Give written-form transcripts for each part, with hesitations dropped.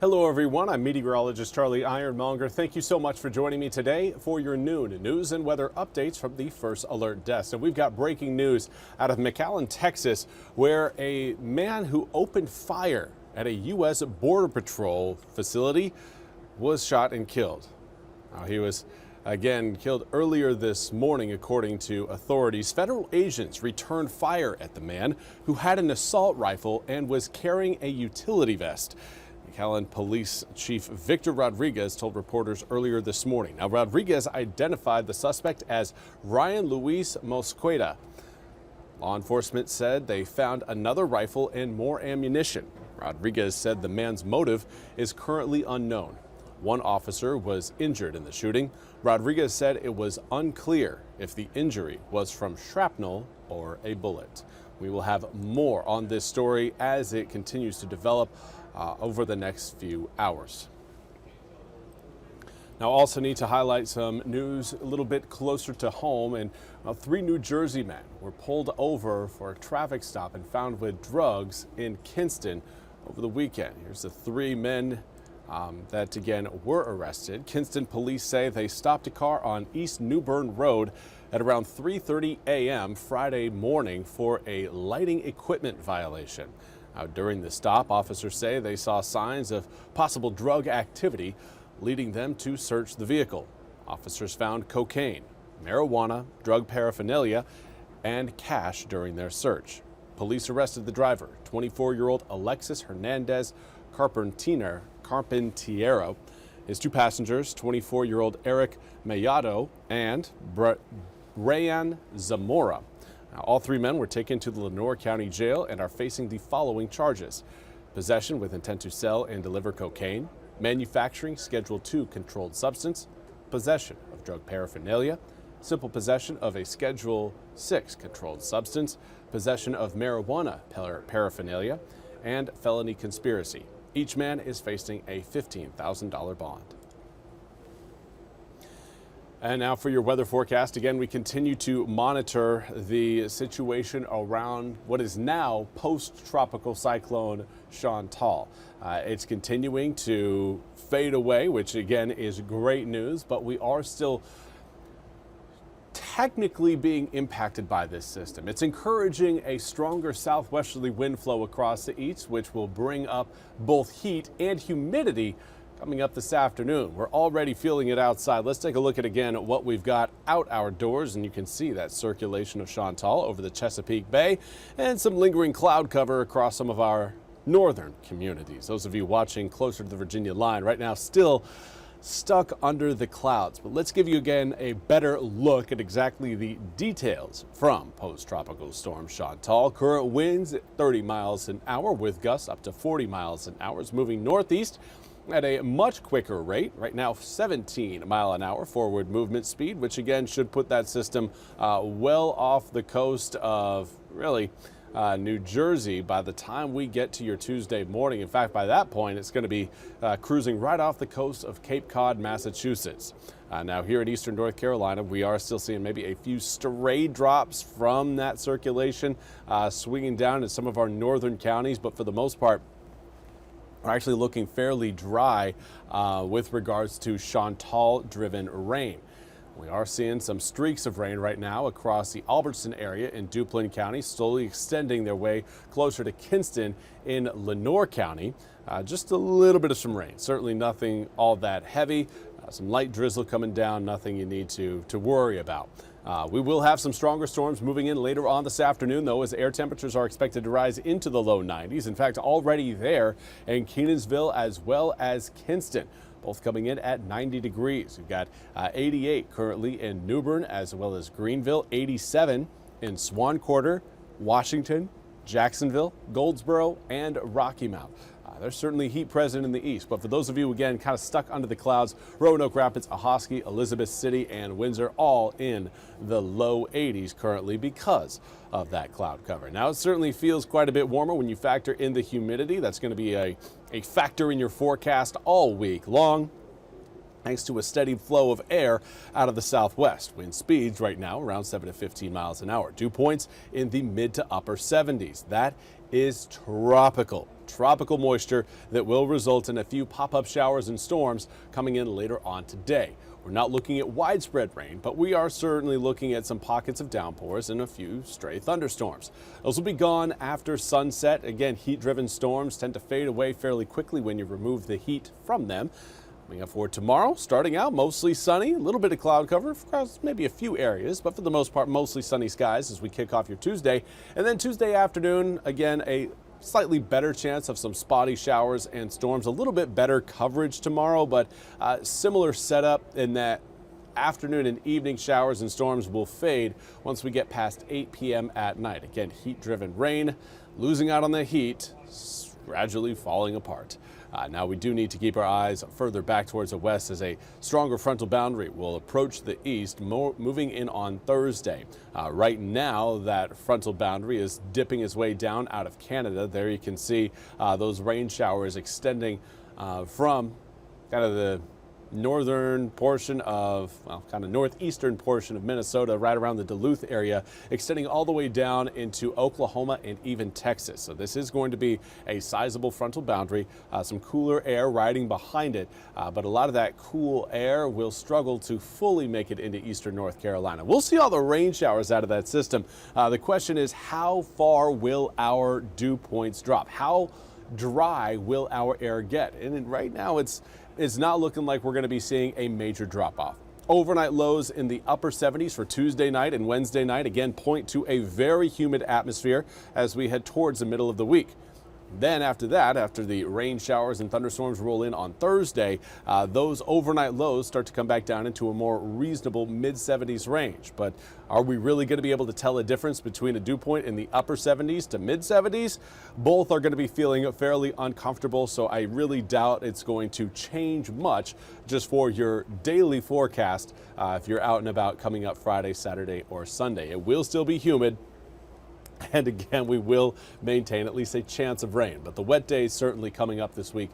Hello everyone, I'm meteorologist Charlie Ironmonger. Thank you so much for joining me today for your noon news and weather updates from the First Alert Desk. And we've got breaking news out of McAllen, Texas, where a man who opened fire at a U.S. Border Patrol facility was shot and killed. Now, he was again killed earlier this morning, according to authorities. Federal agents returned fire at the man who had an assault rifle and was carrying a utility vest. McAllen Police Chief Victor Rodriguez told reporters earlier this morning. Now, Rodriguez identified the suspect as Ryan Luis Mosqueda. Law enforcement said they found another rifle and more ammunition. Rodriguez said the man's motive is currently unknown. One officer was injured in the shooting. Rodriguez said it was unclear if the injury was from shrapnel or a bullet. We will have more on this story as it continues to develop over the next few hours. Now, also need to highlight some news a little bit closer to home. And 3 New Jersey men were pulled over for a traffic stop and found with drugs in Kinston over the weekend. Here's the 3 men that again were arrested. Kinston police say they stopped a car on East New Bern Road at around 3:30 a.m. Friday morning for a lighting equipment violation. During the stop, officers say they saw signs of possible drug activity, leading them to search the vehicle. Officers found cocaine, marijuana, drug paraphernalia, and cash during their search. Police arrested the driver, 24-year-old Alexis Hernandez Carpentiero, his 2 passengers, 24-year-old Eric Mayado and Brian Zamora. Now, all 3 men were taken to the Lenoir County Jail and are facing the following charges: possession with intent to sell and deliver cocaine, manufacturing Schedule II controlled substance, possession of drug paraphernalia, simple possession of a Schedule VI controlled substance, possession of marijuana paraphernalia, and felony conspiracy. Each man is facing a $15,000 bond. And now for your weather forecast. Again, we continue to monitor the situation around what is now post-tropical cyclone Chantal. It's continuing to fade away, which again is great news, but we are still technically being impacted by this system. It's encouraging a stronger southwesterly wind flow across the east, which will bring up both heat and humidity coming up this afternoon. We're already feeling it outside. Let's take a look at again at what we've got out our doors, and you can see that circulation of Chantal over the Chesapeake Bay and some lingering cloud cover across some of our northern communities. Those of you watching closer to the Virginia line right now still stuck under the clouds. But let's give you again a better look at exactly the details from post-tropical storm Chantal. Current winds at 30 miles an hour with gusts up to 40 miles an hour. It's moving northeast at a much quicker rate. Right now, 17-mile-an-hour forward movement speed, which again should put that system well off the coast of really New Jersey by the time we get to your Tuesday morning. In fact, by that point, it's going to be cruising right off the coast of Cape Cod, Massachusetts. Now, here in eastern North Carolina, we are still seeing maybe a few stray drops from that circulation swinging down in some of our northern counties, but for the most part, we're actually looking fairly dry with regards to Chantal-driven rain. We are seeing some streaks of rain right now across the Albertson area in Duplin County, slowly extending their way closer to Kinston in Lenoir County. Just a little bit of some rain, certainly nothing all that heavy. Some light drizzle coming down, nothing you need to worry about. We will have some stronger storms moving in later on this afternoon, though, as air temperatures are expected to rise into the low 90s. In fact, already there in Kenansville as well as Kinston, both coming in at 90 degrees. We've got 88 currently in New Bern as well as Greenville, 87 in Swan Quarter, Washington, Jacksonville, Goldsboro, and Rocky Mount. There's certainly heat present in the east, but for those of you, again, kind of stuck under the clouds, Roanoke Rapids, Ahoskie, Elizabeth City, and Windsor all in the low 80s currently because of that cloud cover. Now, it certainly feels quite a bit warmer when you factor in the humidity. That's going to be a factor in your forecast all week long, thanks to a steady flow of air out of the southwest. Wind speeds right now around 7 to 15 miles an hour. Dew points in the mid to upper 70s. That is tropical. tropical moisture that will result in a few pop-up showers and storms coming in later on today. We're not looking at widespread rain, but we are certainly looking at some pockets of downpours and a few stray thunderstorms. Those will be gone after sunset. Again, heat-driven storms tend to fade away fairly quickly when you remove the heat from them. Coming up for tomorrow, starting out mostly sunny, a little bit of cloud cover across maybe a few areas, but for the most part, mostly sunny skies as we kick off your Tuesday. And then Tuesday afternoon, again, a slightly better chance of some spotty showers and storms, a little bit better coverage tomorrow, but similar setup in that afternoon and evening showers and storms will fade once we get past 8 p.m. at night. Again, heat-driven rain, losing out on the heat, gradually falling apart. Now we do need to keep our eyes further back towards the west as a stronger frontal boundary will approach the east, moving in on Thursday. Right now, that frontal boundary is dipping its way down out of Canada. There you can see those rain showers extending from kind of the northern portion of, well, kind of northeastern portion of Minnesota, right around the Duluth area, extending all the way down into Oklahoma and even Texas. So this is going to be a sizable frontal boundary, some cooler air riding behind it, but a lot of that cool air will struggle to fully make it into eastern North Carolina. We'll see all the rain showers out of that system. The question is, how far will our dew points drop? How dry will our air get? And right now it's not looking like we're going to be seeing a major drop off. Overnight lows in the upper 70s for Tuesday night and Wednesday night again point to a very humid atmosphere as we head towards the middle of the week. Then after that, after the rain showers and thunderstorms roll in on Thursday, those overnight lows start to come back down into a more reasonable mid-70s range. But are we really going to be able to tell a difference between a dew point in the upper 70s to mid-70s? Both are going to be feeling fairly uncomfortable, so I really doubt it's going to change much just for your daily forecast if you're out and about coming up Friday, Saturday, or Sunday. It will still be humid. And again, we will maintain at least a chance of rain, but the wet days certainly coming up this week.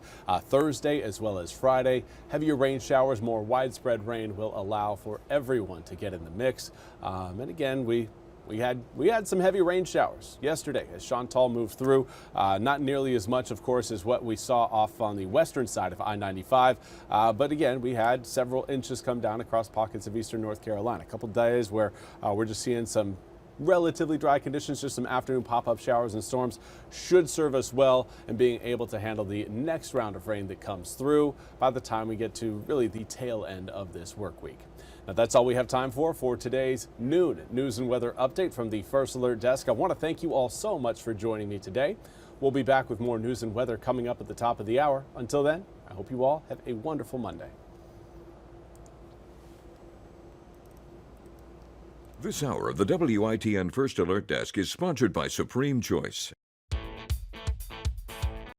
Thursday as well as Friday, heavier rain showers, more widespread rain will allow for everyone to get in the mix. And again, we had some heavy rain showers yesterday as Chantal moved through. Not nearly as much, of course, as what we saw off on the western side of I-95. But again, we had several inches come down across pockets of eastern North Carolina. A couple days where we're just seeing some relatively dry conditions, just some afternoon pop-up showers and storms should serve us well in being able to handle the next round of rain that comes through by the time we get to really the tail end of this work week. Now, that's all we have time for today's noon news and weather update from the First Alert Desk. I want to thank you all so much for joining me today. We'll be back with more news and weather coming up at the top of the hour. Until then, I hope you all have a wonderful Monday. This hour of the WITN First Alert Desk is sponsored by Supreme Choice.